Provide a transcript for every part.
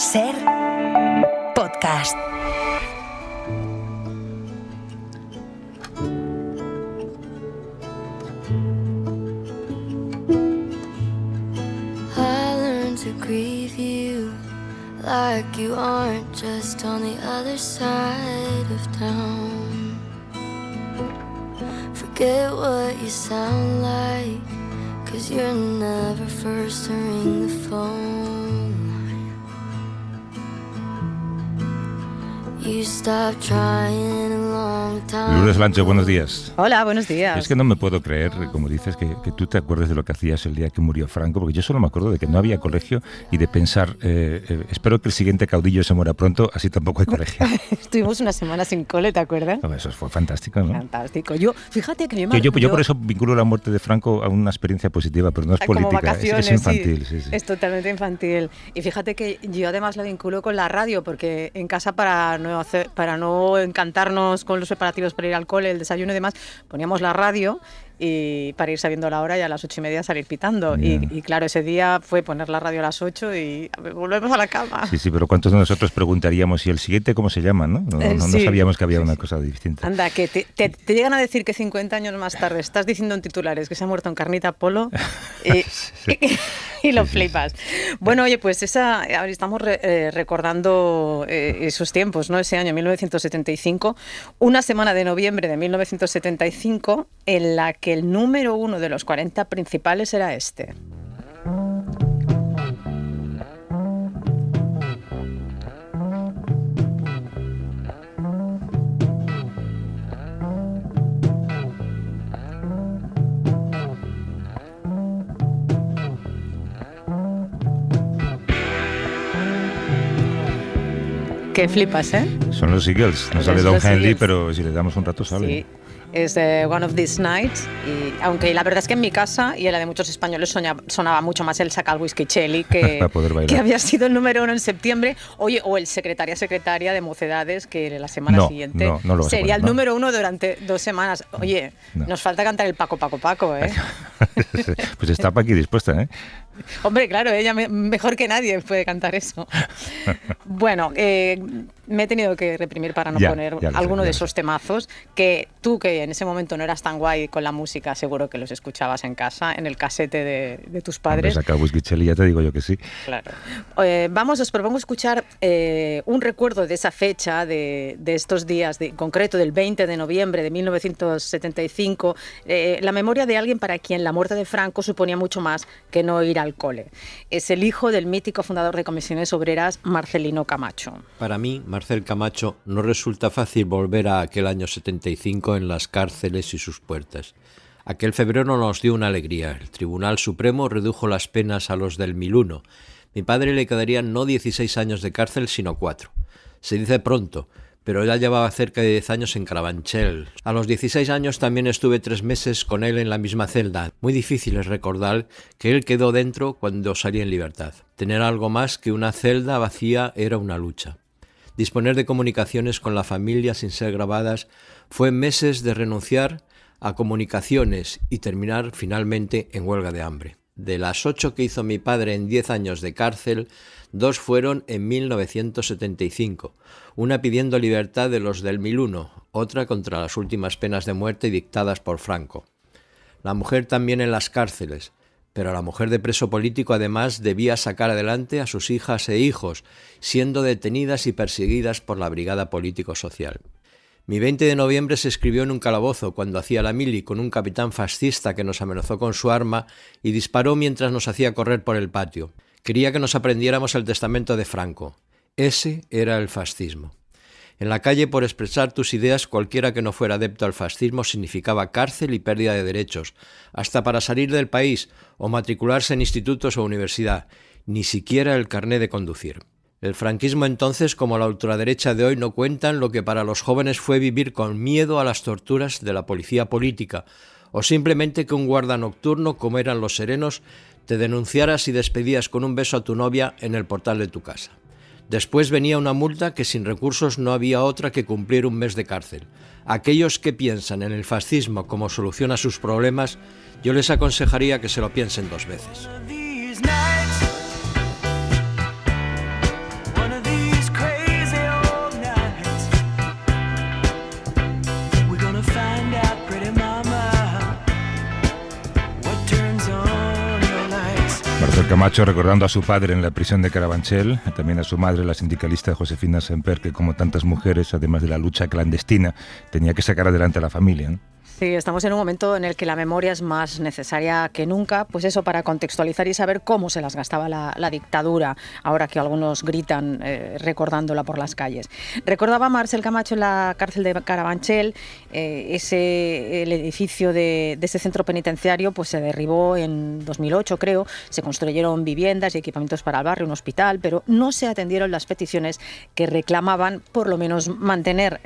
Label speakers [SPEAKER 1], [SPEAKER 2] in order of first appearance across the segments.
[SPEAKER 1] Ser podcast.
[SPEAKER 2] I learned to grieve you like you aren't just on the other side of town. Forget what you sound like, 'cause you're never first to ring the phone. You stopped trying a long time.
[SPEAKER 3] Lourdes Lancho, buenos días.
[SPEAKER 4] Hola, buenos días.
[SPEAKER 3] Es que no me puedo creer, como dices, que tú te acuerdes de lo que hacías el día que murió Franco, porque yo solo me acuerdo de que no había colegio y de pensar, espero que el siguiente caudillo se muera pronto, así tampoco hay colegio.
[SPEAKER 4] Estuvimos una semana sin cole, ¿te acuerdas?
[SPEAKER 3] No, eso fue fantástico, ¿no?
[SPEAKER 4] Fantástico. Fíjate que
[SPEAKER 3] yo por eso vinculo la muerte de Franco a una experiencia positiva, pero no es política,
[SPEAKER 4] como vacaciones,
[SPEAKER 3] es infantil. Sí.
[SPEAKER 4] Es totalmente infantil. Y fíjate que yo además lo vinculo con la radio, porque en casa para no encantarnos con los preparativos para ir al cole, el desayuno y demás, poníamos la radio y para ir sabiendo la hora y a las 8:30 salir pitando.
[SPEAKER 3] Yeah.
[SPEAKER 4] Y claro, ese día fue poner la radio a las 8 y volvemos a la cama.
[SPEAKER 3] Sí, pero ¿cuántos de nosotros preguntaríamos, ¿y el siguiente cómo se llama? No sabíamos que había una cosa distinta.
[SPEAKER 4] Anda, que te llegan a decir que 50 años más tarde estás diciendo en titulares que se ha muerto en Carnita Polo y lo flipas. Bueno, oye, pues estamos recordando esos tiempos, ¿no? Ese año, 1975, una semana de noviembre de 1975, en la que el número uno de los 40 principales era este. Que flipas, ¿eh?
[SPEAKER 3] Son los Eagles. No sale Don Henley, pero si le damos un rato sale.
[SPEAKER 4] Sí. Es One of These Nights, y aunque la verdad es que en mi casa y en la de muchos españoles sonaba mucho más el Saca el Whisky Chelly, que había sido el número uno en septiembre, oye, o el secretaria de Mocedades, que la semana siguiente sería el número uno durante 2 semanas. Oye, nos falta cantar el Paco, ¿eh?
[SPEAKER 3] Pues está Paqui dispuesta, ¿eh?
[SPEAKER 4] Hombre, claro, ella mejor que nadie puede cantar eso. Bueno, me he tenido que reprimir para no poner alguno de esos temazos que tú, que en ese momento no eras tan guay con la música, seguro que los escuchabas en casa, en el casete de tus padres.
[SPEAKER 3] Saca Whisky Chelly, ya te digo yo que sí.
[SPEAKER 4] Claro. Os propongo escuchar un recuerdo de esa fecha, de estos días, en concreto del 20 de noviembre de 1975, la memoria de alguien para quien la muerte de Franco suponía mucho más que no ir al cole. Es el hijo del mítico fundador de Comisiones Obreras, Marcelino Camacho.
[SPEAKER 5] Para mí, Marcel Camacho, no resulta fácil volver a aquel año 75 en las cárceles y sus puertas. Aquel febrero nos dio una alegría. El Tribunal Supremo redujo las penas a los del 1001. Mi padre le quedarían no 16 años de cárcel, sino 4. Se dice pronto, pero ya llevaba cerca de 10 años en Carabanchel. A los 16 años también estuve 3 meses con él en la misma celda. Muy difícil es recordar que él quedó dentro cuando salí en libertad. Tener algo más que una celda vacía era una lucha. Disponer de comunicaciones con la familia sin ser grabadas fue meses de renunciar a comunicaciones y terminar finalmente en huelga de hambre. De las 8 que hizo mi padre en 10 años de cárcel, 2 fueron en 1975, una pidiendo libertad de los del 1001, otra contra las últimas penas de muerte dictadas por Franco. La mujer también en las cárceles, pero la mujer de preso político además debía sacar adelante a sus hijas e hijos, siendo detenidas y perseguidas por la Brigada Político-Social. Mi 20 de noviembre se escribió en un calabozo cuando hacía la mili con un capitán fascista que nos amenazó con su arma y disparó mientras nos hacía correr por el patio. Quería que nos aprendiéramos el testamento de Franco. Ese era el fascismo. En la calle, por expresar tus ideas, cualquiera que no fuera adepto al fascismo significaba cárcel y pérdida de derechos, hasta para salir del país o matricularse en institutos o universidad, ni siquiera el carné de conducir. El franquismo entonces, como la ultraderecha de hoy, no cuentan lo que para los jóvenes fue vivir con miedo a las torturas de la policía política, o simplemente que un guarda nocturno, como eran los serenos, te denunciaras y despedías con un beso a tu novia en el portal de tu casa. Después venía una multa que sin recursos no había otra que cumplir un mes de cárcel. Aquellos que piensan en el fascismo como solución a sus problemas, yo les aconsejaría que se lo piensen 2 veces.
[SPEAKER 3] Camacho recordando a su padre en la prisión de Carabanchel, también a su madre, la sindicalista Josefina Semper, que como tantas mujeres, además de la lucha clandestina, tenía que sacar adelante a la familia, ¿no?
[SPEAKER 4] Sí, estamos en un momento en el que la memoria es más necesaria que nunca, pues eso, para contextualizar y saber cómo se las gastaba la dictadura, ahora que algunos gritan recordándola por las calles. Recordaba Marcel Camacho en la cárcel de Carabanchel, el edificio de ese centro penitenciario pues se derribó en 2008, creo, se construyeron viviendas y equipamientos para el barrio, un hospital, pero no se atendieron las peticiones que reclamaban, por lo menos, mantener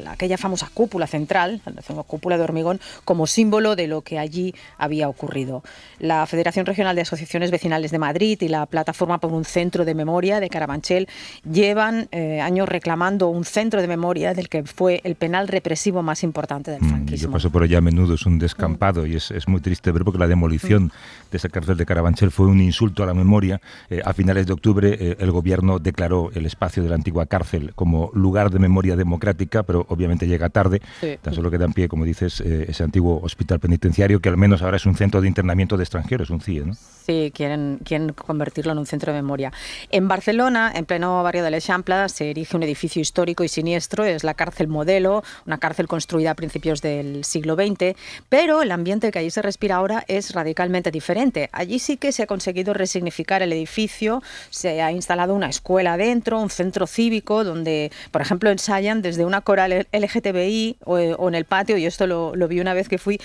[SPEAKER 4] aquella famosa cúpula central, la cúpula de hormigón, como símbolo de lo que allí había ocurrido. La Federación Regional de Asociaciones Vecinales de Madrid y la Plataforma por un Centro de Memoria de Carabanchel llevan años reclamando un centro de memoria del que fue el penal represivo más importante del franquismo.
[SPEAKER 3] Yo paso por allá a menudo, es un descampado y es muy triste ver, porque la demolición de esa cárcel de Carabanchel fue un insulto a la memoria. A finales de octubre el gobierno declaró el espacio de la antigua cárcel como lugar de memoria democrática, pero obviamente llega tarde. Sí. Tan solo queda en pie, como dices, ese antiguo hospital penitenciario, que al menos ahora es un centro de internamiento de extranjeros, un CIE, ¿no?
[SPEAKER 4] Sí, quieren convertirlo en un centro de memoria. En Barcelona, en pleno barrio de l'Eixample, se erige un edificio histórico y siniestro, es la cárcel Modelo, una cárcel construida a principios del siglo XX, pero el ambiente que allí se respira ahora es radicalmente diferente. Allí sí que se ha conseguido resignificar el edificio, se ha instalado una escuela dentro, un centro cívico, donde, por ejemplo, ensayan desde una coral LGTBI o en el patio, y esto lo vi una vez que fui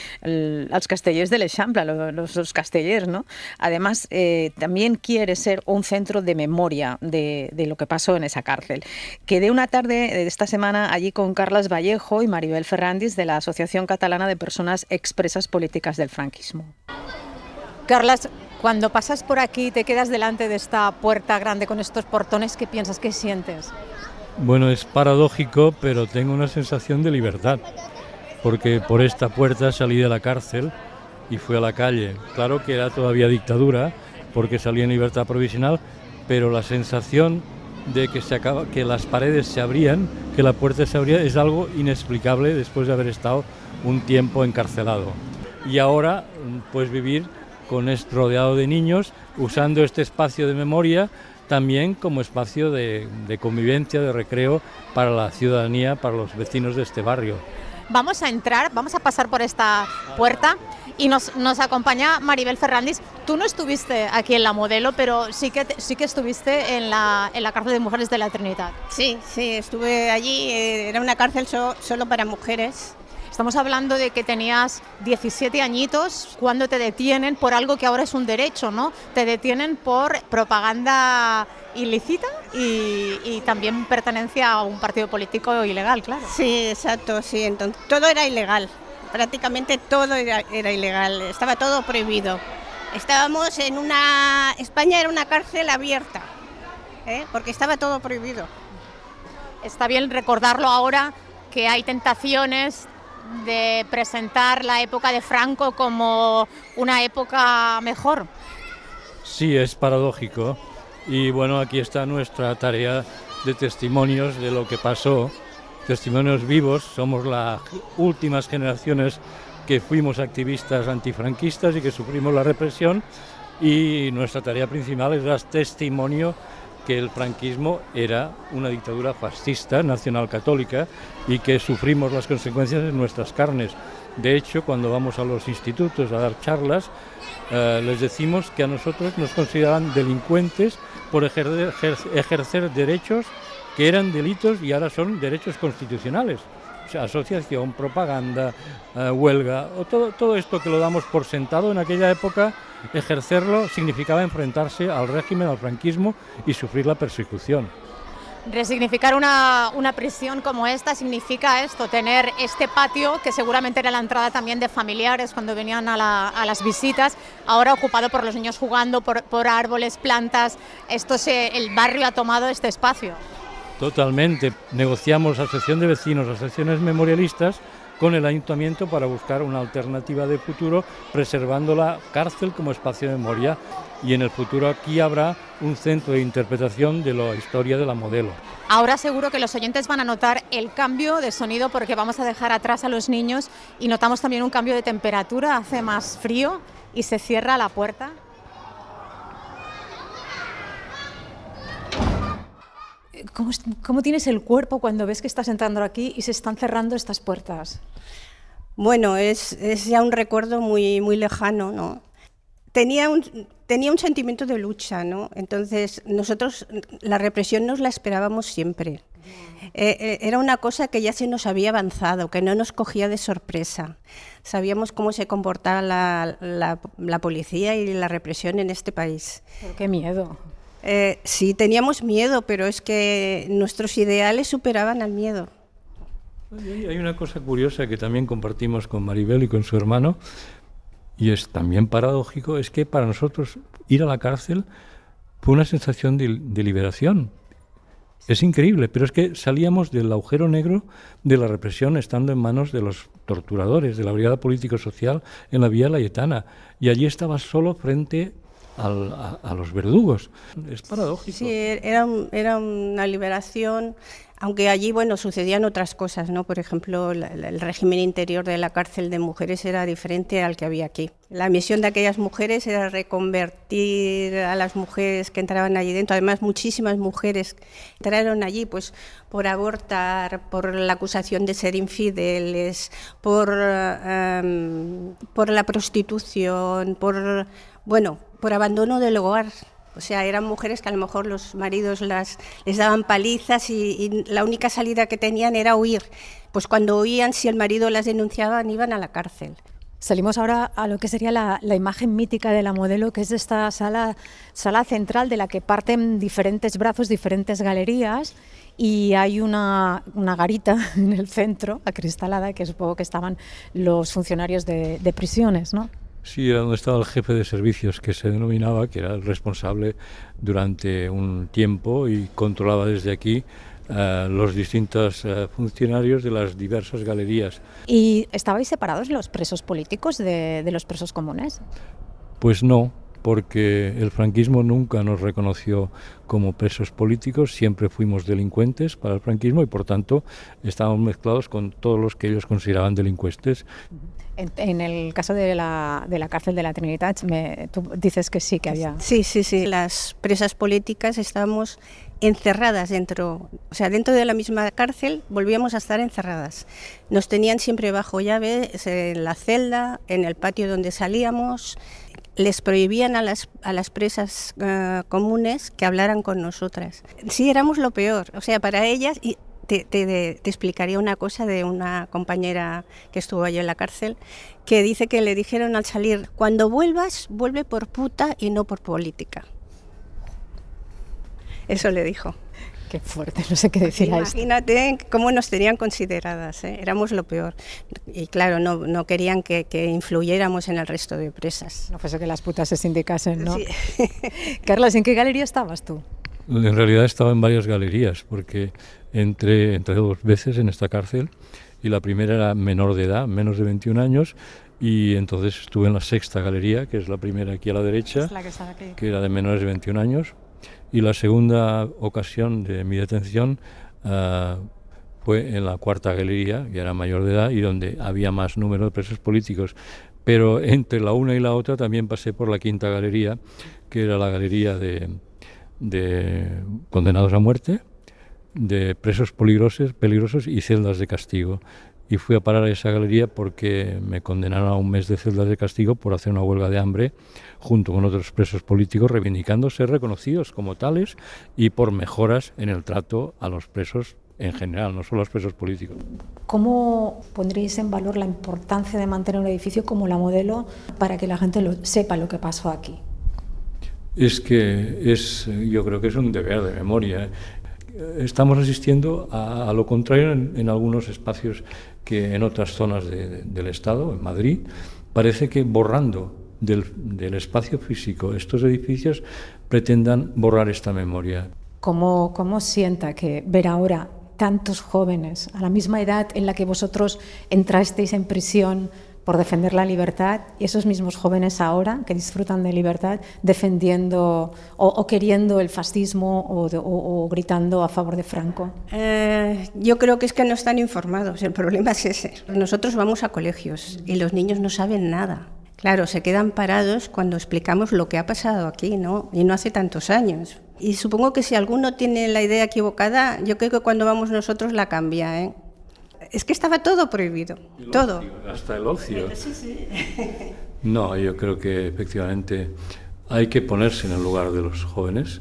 [SPEAKER 4] als castellers de l'Eixample, los castellers, ¿no? Además, también quiere ser un centro de memoria de lo que pasó en esa cárcel. Quedé una tarde de esta semana allí con Carles Vallejo y Maribel Ferrandis de la Asociación Catalana de Personas Expresas Políticas del Franquismo. Carles, cuando pasas por aquí, te quedas delante de esta puerta grande con estos portones, ¿qué piensas? ¿Qué sientes?
[SPEAKER 6] Bueno, es paradójico, pero tengo una sensación de libertad, porque por esta puerta salí de la cárcel y fui a la calle. Claro que era todavía dictadura, porque salí en libertad provisional, pero la sensación de que las paredes se abrían, que la puerta se abría, es algo inexplicable después de haber estado un tiempo encarcelado. Y ahora, pues vivir rodeado de niños, usando este espacio de memoria también como espacio de convivencia, de recreo para la ciudadanía, para los vecinos de este barrio.
[SPEAKER 7] Vamos a entrar, vamos a pasar por esta puerta y nos acompaña Maribel Ferrandis. Tú no estuviste aquí en la Modelo, pero sí que estuviste en la cárcel de mujeres de la Trinitat.
[SPEAKER 8] Sí, estuve allí, era una cárcel solo para mujeres.
[SPEAKER 7] Estamos hablando de que tenías 17 añitos cuando te detienen por algo que ahora es un derecho, ¿no? Te detienen por propaganda ilícita y también pertenencia a un partido político ilegal, claro.
[SPEAKER 8] Sí, exacto, sí. Entonces, todo era ilegal, prácticamente todo era ilegal, estaba todo prohibido. Estábamos en España era una cárcel abierta, porque estaba todo prohibido.
[SPEAKER 7] Está bien recordarlo ahora, que hay tentaciones de presentar la época de Franco como una época mejor.
[SPEAKER 6] Sí, es paradójico. Y bueno, aquí está nuestra tarea de testimonios de lo que pasó, testimonios vivos. Somos las últimas generaciones que fuimos activistas antifranquistas y que sufrimos la represión, y nuestra tarea principal es dar testimonio que el franquismo era una dictadura fascista, nacional católica, y que sufrimos las consecuencias en nuestras carnes. De hecho, cuando vamos a los institutos a dar charlas, les decimos que a nosotros nos consideraban delincuentes por ejercer derechos que eran delitos y ahora son derechos constitucionales. O sea, asociación, propaganda, huelga, o todo esto que lo damos por sentado, en aquella época ejercerlo significaba enfrentarse al régimen, al franquismo, y sufrir la persecución.
[SPEAKER 7] Resignificar una prisión como esta significa esto, tener este patio, que seguramente era la entrada también de familiares cuando venían a las visitas, ahora ocupado por los niños jugando, por árboles, plantas. El barrio ha tomado este espacio.
[SPEAKER 6] Totalmente. Negociamos asociación de vecinos, asociaciones memorialistas con el ayuntamiento para buscar una alternativa de futuro, preservando la cárcel como espacio de memoria. Y en el futuro aquí habrá un centro de interpretación de la historia de la Modelo.
[SPEAKER 7] Ahora seguro que los oyentes van a notar el cambio de sonido, porque vamos a dejar atrás a los niños, y notamos también un cambio de temperatura, hace más frío y se cierra la puerta. ¿Cómo tienes el cuerpo cuando ves que estás entrando aquí y se están cerrando estas puertas?
[SPEAKER 8] Bueno, es ya un recuerdo muy, muy lejano, ¿no? Tenía un sentimiento de lucha, ¿no? Entonces, nosotros la represión nos la esperábamos siempre. Era una cosa que ya se nos había avanzado, que no nos cogía de sorpresa. Sabíamos cómo se comportaba la policía y la represión en este país.
[SPEAKER 7] Pero qué miedo.
[SPEAKER 8] Sí, teníamos miedo, pero es que nuestros ideales superaban al miedo.
[SPEAKER 6] Hay una cosa curiosa que también compartimos con Maribel y con su hermano, y es también paradójico, es que para nosotros ir a la cárcel fue una sensación de liberación. Es increíble, pero es que salíamos del agujero negro de la represión estando en manos de los torturadores, de la Brigada Político-Social en la Vía Layetana, y allí estabas solo frente a los verdugos. Es paradójico.
[SPEAKER 8] Sí, era una liberación, aunque allí, bueno, sucedían otras cosas, ¿no? Por ejemplo, el régimen interior de la cárcel de mujeres era diferente al que había aquí. La misión de aquellas mujeres era reconvertir a las mujeres que entraban allí dentro. Además, muchísimas mujeres entraron allí, pues, por abortar, por la acusación de ser infideles, por la prostitución, por abandono del hogar. O sea, eran mujeres que a lo mejor los maridos les daban palizas y la única salida que tenían era huir. Pues cuando huían, si el marido las denunciaba, iban a la cárcel.
[SPEAKER 7] Salimos ahora a lo que sería la imagen mítica de la modelo, que es esta sala central de la que parten diferentes brazos, diferentes galerías, y hay una garita en el centro, acristalada, que supongo que estaban los funcionarios de prisiones, ¿no?
[SPEAKER 6] Sí, era donde estaba el jefe de servicios, que se denominaba, que era el responsable durante un tiempo y controlaba desde aquí los distintos funcionarios de las diversas galerías.
[SPEAKER 7] ¿Y estabais separados los presos políticos de los presos comunes?
[SPEAKER 6] Pues no, porque el franquismo nunca nos reconoció como presos políticos, siempre fuimos delincuentes para el franquismo y por tanto estábamos mezclados con todos los que ellos consideraban delincuentes.
[SPEAKER 7] En el caso de la cárcel de la Trinitat, tú dices que sí, que había...
[SPEAKER 8] Sí. Las presas políticas estábamos encerradas dentro de la misma cárcel, volvíamos a estar encerradas. Nos tenían siempre bajo llave en la celda, en el patio donde salíamos. Les prohibían a las presas comunes que hablaran con nosotras. Sí, éramos lo peor, o sea, para ellas... Te explicaría una cosa de una compañera que estuvo allí en la cárcel, que dice que le dijeron al salir: cuando vuelvas, vuelve por puta y no por política. Eso le dijo.
[SPEAKER 7] Qué fuerte, no sé qué decir a esto.
[SPEAKER 8] Imagínate cómo nos tenían consideradas, ¿eh? Éramos lo peor. Y claro, no querían que influyéramos en el resto de presas.
[SPEAKER 7] No fuese que las putas se sindicasen, ¿no?
[SPEAKER 8] Sí.
[SPEAKER 7] Carlos, ¿en qué galería estabas tú?
[SPEAKER 6] En realidad estaba en varias galerías, porque entré 2 veces en esta cárcel y la primera era menor de edad, menos de 21 años, y entonces estuve en la 6ª galería, que es la primera aquí a la derecha,
[SPEAKER 7] es la que está aquí,
[SPEAKER 6] que era de menores de 21 años, y la segunda ocasión de mi detención fue en la 4ª galería, que era mayor de edad y donde había más número de presos políticos. Pero entre la una y la otra también pasé por la 5ª galería, que era la galería de condenados a muerte, de presos peligrosos y celdas de castigo. Y fui a parar a esa galería porque me condenaron a 1 mes de celdas de castigo por hacer una huelga de hambre junto con otros presos políticos, reivindicando ser reconocidos como tales y por mejoras en el trato a los presos en general, no solo a los presos políticos.
[SPEAKER 7] ¿Cómo pondréis en valor la importancia de mantener un edificio como la modelo para que la gente sepa lo que pasó aquí?
[SPEAKER 6] Yo creo que es un deber de memoria. Estamos asistiendo a lo contrario en algunos espacios que en otras zonas del Estado, en Madrid, parece que borrando del espacio físico estos edificios pretendan borrar esta memoria.
[SPEAKER 7] ¿Cómo sienta que ver ahora tantos jóvenes a la misma edad en la que vosotros entrasteis en prisión por defender la libertad, y esos mismos jóvenes ahora que disfrutan de libertad defendiendo o queriendo el fascismo o gritando a favor de Franco?
[SPEAKER 8] Yo creo que es que no están informados, el problema es ese. Nosotros vamos a colegios y los niños no saben nada. Claro, se quedan parados cuando explicamos lo que ha pasado aquí, ¿no? Y no hace tantos años. Y supongo que si alguno tiene la idea equivocada, yo creo que cuando vamos nosotros la cambia, ¿eh? Es que estaba todo prohibido, todo.
[SPEAKER 6] Ocio, hasta el ocio.
[SPEAKER 8] Sí.
[SPEAKER 6] No, yo creo que efectivamente hay que ponerse en el lugar de los jóvenes.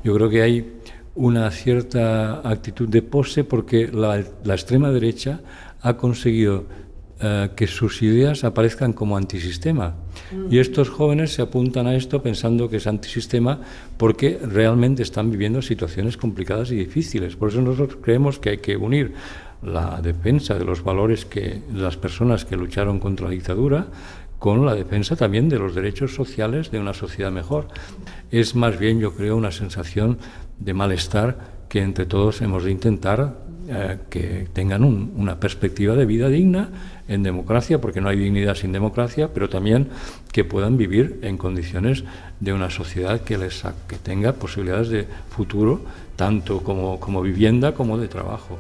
[SPEAKER 6] Yo creo que hay una cierta actitud de pose porque la extrema derecha ha conseguido que sus ideas aparezcan como antisistema. Y estos jóvenes se apuntan a esto pensando que es antisistema porque realmente están viviendo situaciones complicadas y difíciles. Por eso nosotros creemos que hay que unir la defensa de los valores de las personas que lucharon contra la dictadura con la defensa también de los derechos sociales de una sociedad mejor. Es más bien, yo creo, una sensación de malestar que entre todos hemos de intentar que tengan una perspectiva de vida digna en democracia, porque no hay dignidad sin democracia, pero también que puedan vivir en condiciones de una sociedad que tenga posibilidades de futuro, tanto como vivienda como de trabajo.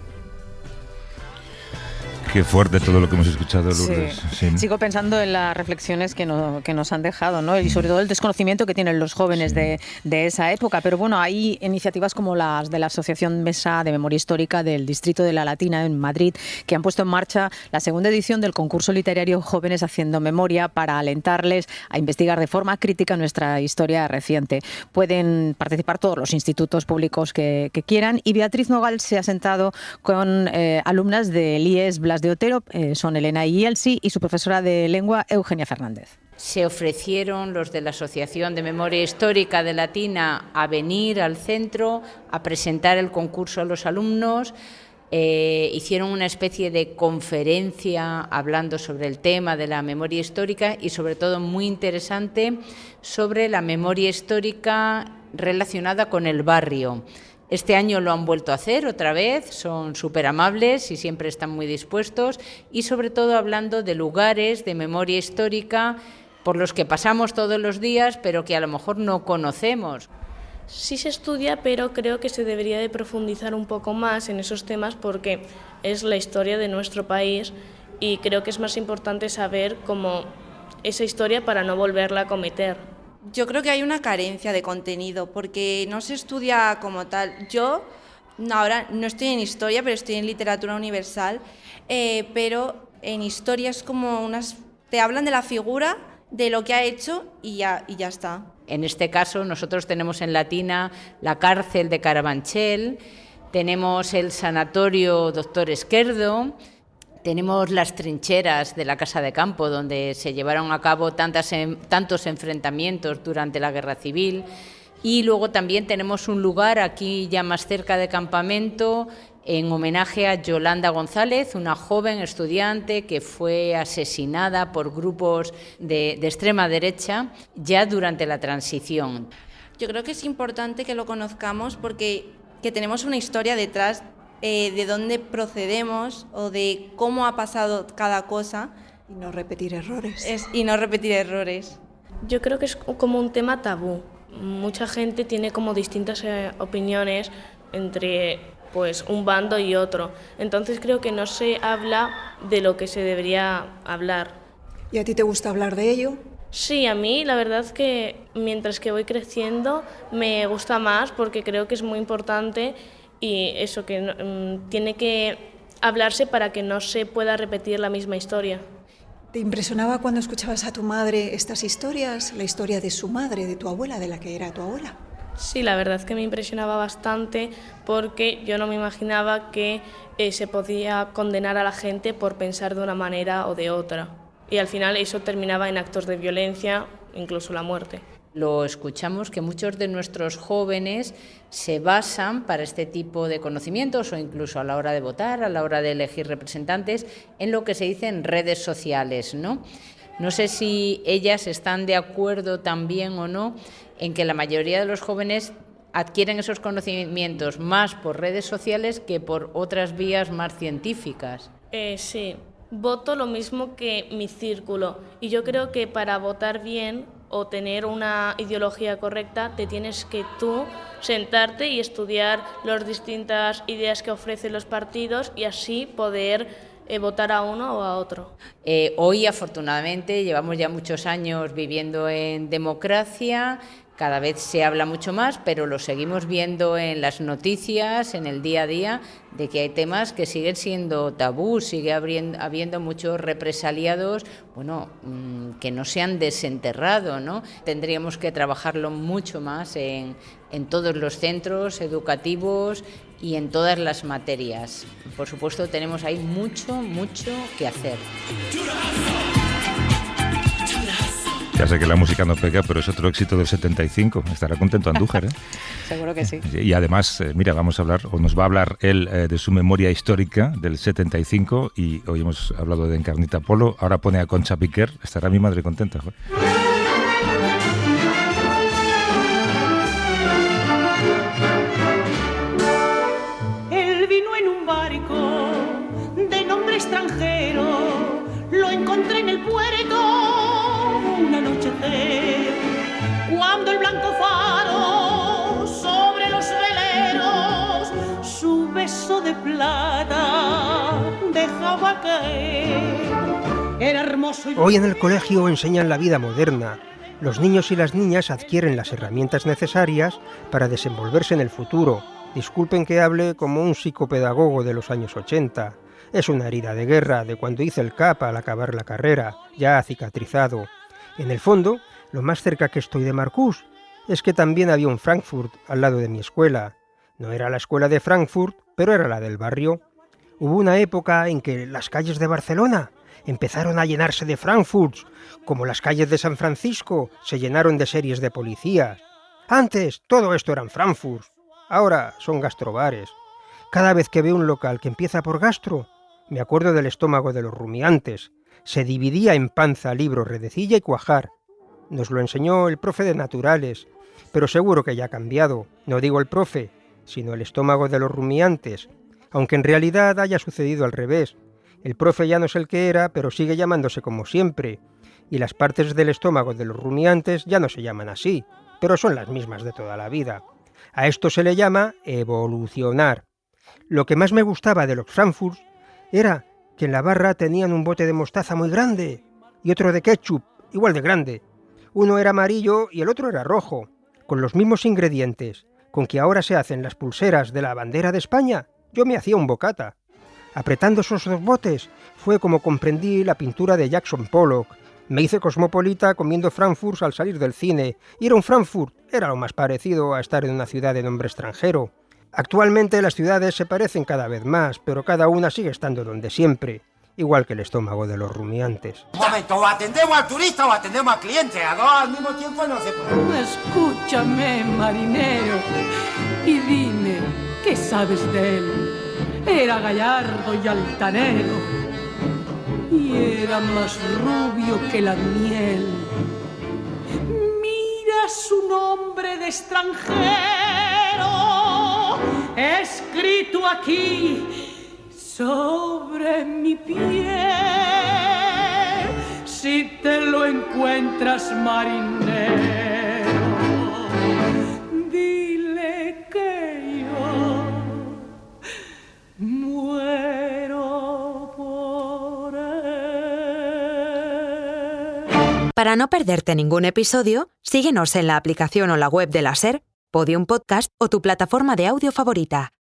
[SPEAKER 3] Qué fuerte todo lo que hemos escuchado, Lourdes.
[SPEAKER 4] Sí. Sí. Sigo pensando en las reflexiones que nos han dejado, ¿no? Y sobre todo el desconocimiento que tienen los jóvenes de esa época. Pero bueno, hay iniciativas como las de la Asociación Mesa de Memoria Histórica del Distrito de la Latina en Madrid, que han puesto en marcha la segunda edición del concurso literario Jóvenes Haciendo Memoria para alentarles a investigar de forma crítica nuestra historia reciente. Pueden participar todos los institutos públicos que quieran, y Beatriz Nogal se ha sentado con alumnas del IES Blas de Otero, son Elena y Elsie, y su profesora de lengua, Eugenia Fernández.
[SPEAKER 9] Se ofrecieron los de la Asociación de Memoria Histórica de Latina a venir al centro a presentar el concurso a los alumnos. Hicieron una especie de conferencia hablando sobre el tema de la memoria histórica y sobre todo muy interesante sobre la memoria histórica relacionada con el barrio. Este año lo han vuelto a hacer otra vez, son súper amables y siempre están muy dispuestos, y sobre todo hablando de lugares de memoria histórica por los que pasamos todos los días pero que a lo mejor no conocemos.
[SPEAKER 10] Sí se estudia, pero creo que se debería de profundizar un poco más en esos temas porque es la historia de nuestro país y creo que es más importante saber cómo esa historia para no volverla a cometer.
[SPEAKER 11] Yo creo que hay una carencia de contenido porque no se estudia como tal. Yo ahora no estoy en historia, pero estoy en literatura universal, pero en historia es como te hablan de la figura, de lo que ha hecho y ya está.
[SPEAKER 9] En este caso nosotros tenemos en Latina la cárcel de Carabanchel, tenemos el sanatorio Doctor Esquerdo, tenemos las trincheras de la Casa de Campo, donde se llevaron a cabo tantos enfrentamientos durante la Guerra Civil, y luego también tenemos un lugar aquí ya más cerca de Campamento en homenaje a Yolanda González, una joven estudiante que fue asesinada por grupos de extrema derecha ya durante la transición.
[SPEAKER 11] Yo creo que es importante que lo conozcamos porque que tenemos una historia detrás de dónde procedemos o de cómo ha pasado cada cosa.
[SPEAKER 12] Y no repetir errores.
[SPEAKER 11] Y no repetir errores.
[SPEAKER 10] Yo creo que es como un tema tabú. Mucha gente tiene como distintas opiniones entre pues un bando y otro. Entonces creo que no se habla de lo que se debería hablar.
[SPEAKER 12] ¿Y a ti te gusta hablar de ello?
[SPEAKER 10] Sí, a mí la verdad que mientras que voy creciendo me gusta más porque creo que es muy importante y eso que tiene que hablarse para que no se pueda repetir la misma historia.
[SPEAKER 12] ¿Te impresionaba cuando escuchabas a tu madre estas historias, la historia de su madre, de tu abuela, de la que era tu abuela?
[SPEAKER 10] Sí, la verdad es que me impresionaba bastante porque yo no me imaginaba que se podía condenar a la gente por pensar de una manera o de otra. Y al final eso terminaba en actos de violencia, incluso la muerte.
[SPEAKER 9] Lo escuchamos que muchos de nuestros jóvenes se basan para este tipo de conocimientos o incluso a la hora de votar, a la hora de elegir representantes, en lo que se dice en redes sociales, ¿no? No sé si ellas están de acuerdo también o no en que la mayoría de los jóvenes adquieren esos conocimientos más por redes sociales que por otras vías más científicas.
[SPEAKER 10] Sí, voto lo mismo que mi círculo y yo creo que para votar bien o tener una ideología correcta te tienes que tú sentarte y estudiar las distintas ideas que ofrecen los partidos y así poder votar a uno o a otro.
[SPEAKER 9] Hoy, afortunadamente, llevamos ya muchos años viviendo en democracia, Cada vez se habla mucho más, pero lo seguimos viendo en las noticias, en el día a día, de que hay temas que siguen siendo tabú, sigue habiendo muchos represaliados, que no se han desenterrado, ¿no? Tendríamos que trabajarlo mucho más en todos los centros educativos y en todas las materias. Por supuesto, tenemos ahí mucho que hacer.
[SPEAKER 3] Ya sé que la música no pega, pero es otro éxito del 75. Estará contento Andújar, ¿eh?
[SPEAKER 4] Seguro que sí.
[SPEAKER 3] Y además, mira, vamos a hablar, o nos va a hablar él de su memoria histórica del 75, y hoy hemos hablado de Encarnita Polo, ahora pone a Concha Piquer. Estará mi madre contenta, joder.
[SPEAKER 13] Él vino en un barco de nombre extranjero, lo encontré en el puerto un anochecer, cuando el blanco faro sobre los veleros su beso de plata dejaba caer. Era hermoso y...
[SPEAKER 14] Hoy en el colegio enseñan la vida moderna. Los niños y las niñas adquieren las herramientas necesarias para desenvolverse en el futuro. Disculpen que hable como un psicopedagogo de los años 80. Es una herida de guerra de cuando hice el CAP al acabar la carrera, ya ha cicatrizado. En el fondo, lo más cerca que estoy de Marcús es que también había un Frankfurt al lado de mi escuela. No era la escuela de Frankfurt, pero era la del barrio. Hubo una época en que las calles de Barcelona empezaron a llenarse de Frankfurts, como las calles de San Francisco se llenaron de series de policías. Antes todo esto eran Frankfurts, ahora son gastrobares. Cada vez que veo un local que empieza por gastro, me acuerdo del estómago de los rumiantes. Se dividía en panza, libro, redecilla y cuajar. Nos lo enseñó el profe de naturales, pero seguro que ya ha cambiado. No digo el profe, sino el estómago de los rumiantes, aunque en realidad haya sucedido al revés. El profe ya no es el que era, pero sigue llamándose como siempre, y las partes del estómago de los rumiantes ya no se llaman así, pero son las mismas de toda la vida. A esto se le llama evolucionar. Lo que más me gustaba de los Frankfurts era que en la barra tenían un bote de mostaza muy grande y otro de ketchup, igual de grande. Uno era amarillo y el otro era rojo, con los mismos ingredientes, con que ahora se hacen las pulseras de la bandera de España. Yo me hacía un bocata. Apretando esos dos botes fue como comprendí la pintura de Jackson Pollock. Me hice cosmopolita comiendo Frankfurts al salir del cine. Ir a un Frankfurt era lo más parecido a estar en una ciudad de nombre extranjero. Actualmente las ciudades se parecen cada vez más, pero cada una sigue estando donde siempre, igual que el estómago de los rumiantes.
[SPEAKER 15] Un momento, o atendemos al turista o atendemos al cliente, a dos al mismo tiempo no se puede.
[SPEAKER 13] Escúchame, marinero, y dime, ¿qué sabes de él? Era gallardo y altanero, y era más rubio que la miel. Mira su nombre de extranjero, escrito aquí sobre mi piel. Si te lo encuentras, marinero, dile que yo muero por él.
[SPEAKER 1] Para no perderte ningún episodio, síguenos en la aplicación o la web de la SER, Podium Podcast o tu plataforma de audio favorita.